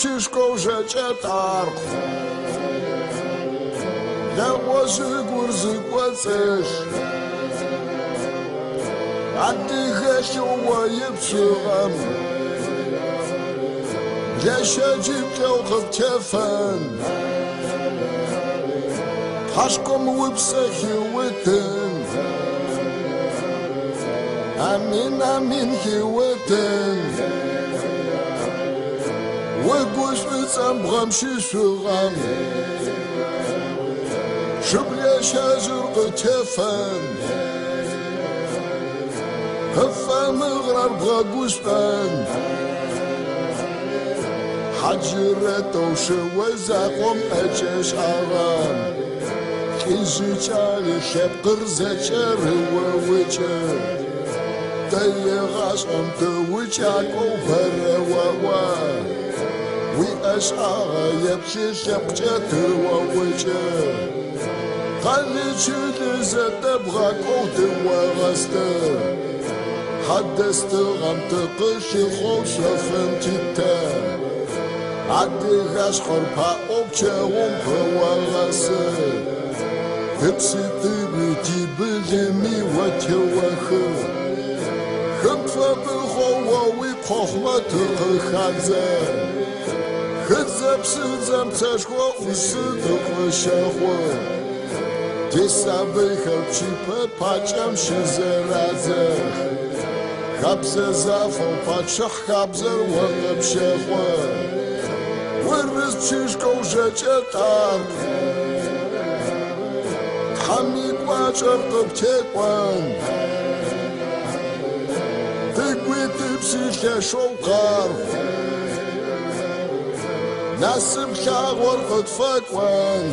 Pshishko Zhechetark That was a good sequence. I think I show why it's so. Yes, I did tell her Tefan. Hashkom whipsa here with him. I'm in here with him. Wegush v'tzam b'ramshi shuram Shubya shazur q'tefan Hafan m'grar b'gagush ban Hajireto shewezaqom echesh aram Kizichari shepqir zecher wewicher Dayeghasham tewichako barawawa We ashara yapshish yapchatu wawicha Khalichud zata brakote waraste Hadeste ramte qishi khoshafem tita Adigash khorpa obche umpa warase Hipsiti biti bilimi watewakhu Khimfa bikhawa wi khokhmatu khadze Khazapsizam tashwa usidukwa shahwa Tisabi khabchipa pacham shizeraze Khabza zafo pachach khabzer wangab shahwa Wirriz pshishko zhechetar Thamid wachar qibtekwan Tigwiti psisha shokar Nasib shagwar qad fakwan